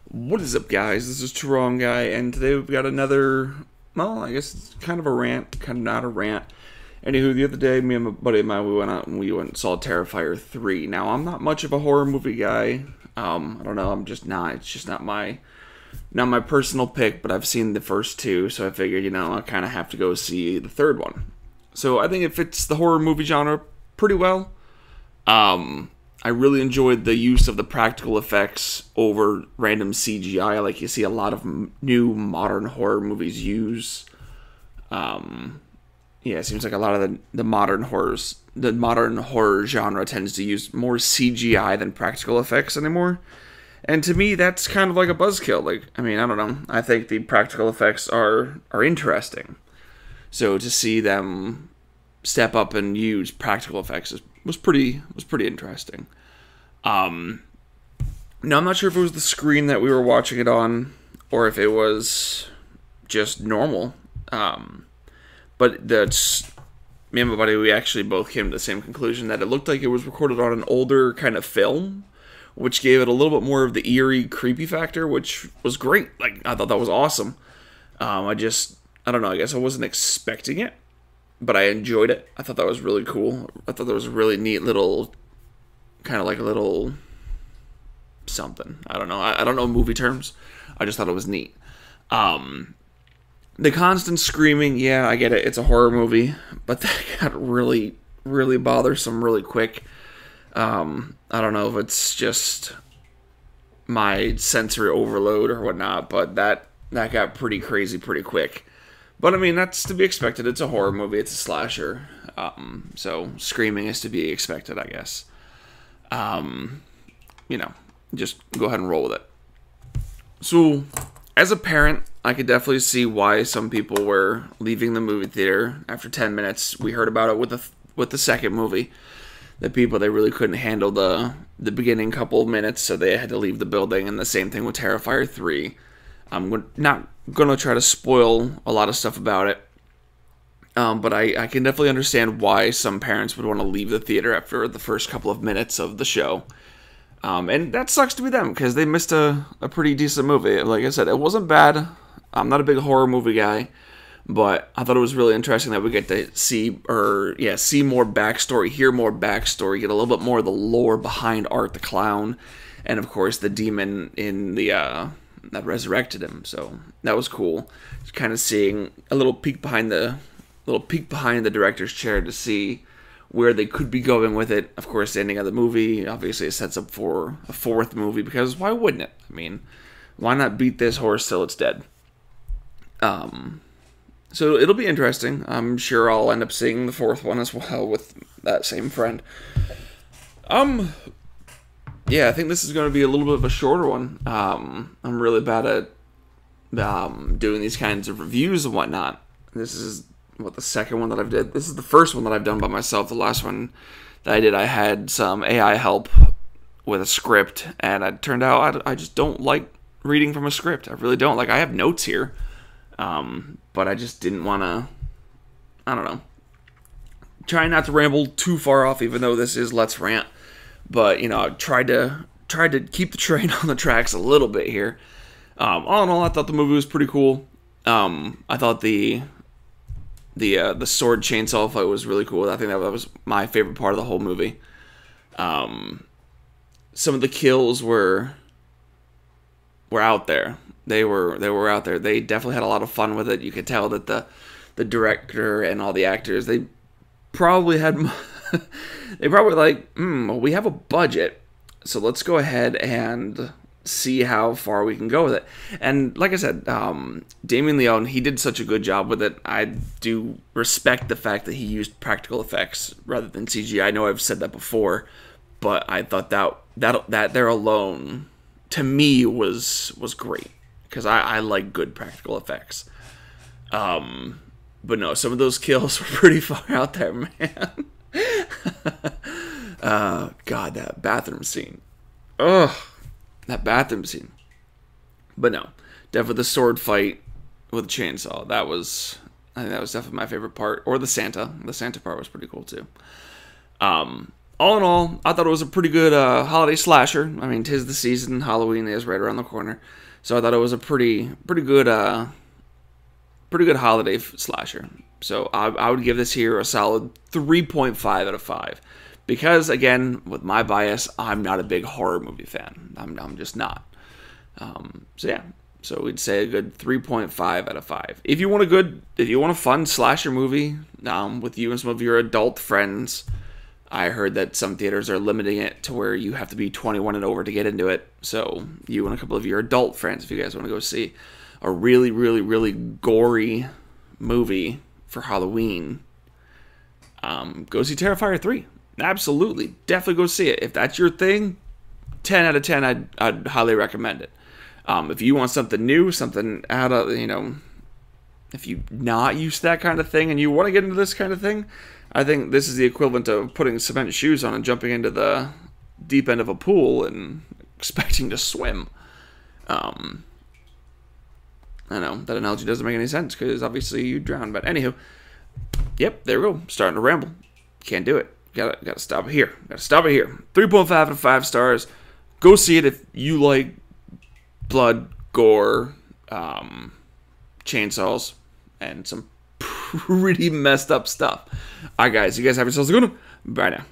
What is up, guys? This is Wrong Guy, and today we've got another, well, I guess it's kind of a rant, kind of not a rant. Anywho, the other day, me and my buddy of mine, we went out and we went and saw Terrifier 3. Now, I'm not much of a horror movie guy. I don't know, I'm just not. It's just not my personal pick, but I've seen the first two, so I figured, I kind of have to go see the third one. So I think it fits the horror movie genre pretty well. I really enjoyed the use of the practical effects over random CGI, like you see a lot of new modern horror movies use. Yeah, it seems like a lot of the modern horror genre tends to use more CGI than practical effects anymore. And to me, that's kind of like a buzzkill. Like, I mean, I don't know. I think the practical effects are interesting. So to see them step up and use practical effects was pretty interesting. Now I'm not sure if it was the screen that we were watching it on or if it was just normal. But that's me and my buddy. We actually both came to the same conclusion that it looked like it was recorded on an older kind of film, which gave it a little bit more of the eerie, creepy factor, which was great. Like, I thought that was awesome. I don't know. I guess I wasn't expecting it, but I enjoyed it. I thought that was really cool. I thought that was a really neat little, kind of like a little something. I don't know. I don't know movie terms. I just thought it was neat. The constant screaming, yeah, I get it. It's a horror movie, but that got really, really bothersome really quick. I don't know if it's just my sensory overload or whatnot, but that got pretty crazy pretty quick. But I mean, that's to be expected. It's a horror movie. It's a slasher. So screaming is to be expected, I guess. Just go ahead and roll with it. So, as a parent, I could definitely see why some people were leaving the movie theater after 10 minutes. We heard about it with the second movie. The people, they really couldn't handle the beginning couple of minutes, so they had to leave the building. And the same thing with Terrifier 3. I'm not going to try to spoil a lot of stuff about it. But I can definitely understand why some parents would want to leave the theater after the first couple of minutes of the show. And that sucks to be them, because they missed a pretty decent movie. Like I said, it wasn't bad. I'm not a big horror movie guy, but I thought it was really interesting that we get to see more backstory, hear more backstory, get a little bit more of the lore behind Art the Clown, and of course the demon in the that resurrected him. So that was cool. Just kind of seeing a little peek behind the director's chair to see where they could be going with it. Of course, the ending of the movie, obviously, it sets up for a fourth movie, because why wouldn't it? I mean, why not beat this horse till it's dead? So it'll be interesting. I'm sure I'll end up seeing the fourth one as well with that same friend. Yeah, I think this is going to be a little bit of a shorter one. I'm really bad at doing these kinds of reviews and whatnot. This is the second one that I've did. This is the first one that I've done by myself. The last one that I did, I had some AI help with a script, and it turned out I just don't like reading from a script. I really don't. Like, I have notes here, but I just didn't want to, I don't know, try not to ramble too far off, even though this is Let's Rant. But, I tried to keep the train on the tracks a little bit here. All in all, I thought the movie was pretty cool. I thought the sword chainsaw fight was really cool. I think that was my favorite part of the whole movie. Some of the kills were out there. They were out there. They definitely had a lot of fun with it. You could tell that the director and all the actors, they probably had they probably like, well, we have a budget, so let's go ahead and see how far we can go with it. And like I said, Damien Leone, he did such a good job with it. I do respect the fact that he used practical effects rather than CGI. I know I've said that before, but I thought that there alone, to me, was great, because I like good practical effects. But no, some of those kills were pretty far out there, man. God, that bathroom scene. Ugh. That bathroom scene. But no, definitely the sword fight with a chainsaw. I think that was definitely my favorite part. Or the Santa. The Santa part was pretty cool too. all in all, I thought it was a pretty good holiday slasher. I mean, 'tis the season. Halloween is right around the corner, so I thought it was a pretty good holiday slasher. So I would give this here a solid 3.5 out of 5. Because, again, with my bias, I'm not a big horror movie fan. I'm just not. So, yeah. So, we'd say a good 3.5 out of 5. If you want a fun slasher movie with you and some of your adult friends, I heard that some theaters are limiting it to where you have to be 21 and over to get into it. So, you and a couple of your adult friends, if you guys want to go see a really, really, really gory movie for Halloween, go see Terrifier 3. Absolutely. Definitely go see it. If that's your thing, 10 out of 10, I'd highly recommend it. If you want something new, something out of, if you're not used to that kind of thing and you want to get into this kind of thing, I think this is the equivalent of putting cement shoes on and jumping into the deep end of a pool and expecting to swim. I know, that analogy doesn't make any sense because obviously you drown. But anywho, yep, there we go. Starting to ramble. Can't do it. Gotta stop it here. 3.5 out of 5 stars. Go see it if you like blood, gore, chainsaws, and some pretty messed up stuff. Alright, guys. You guys have yourselves a good one. Bye now.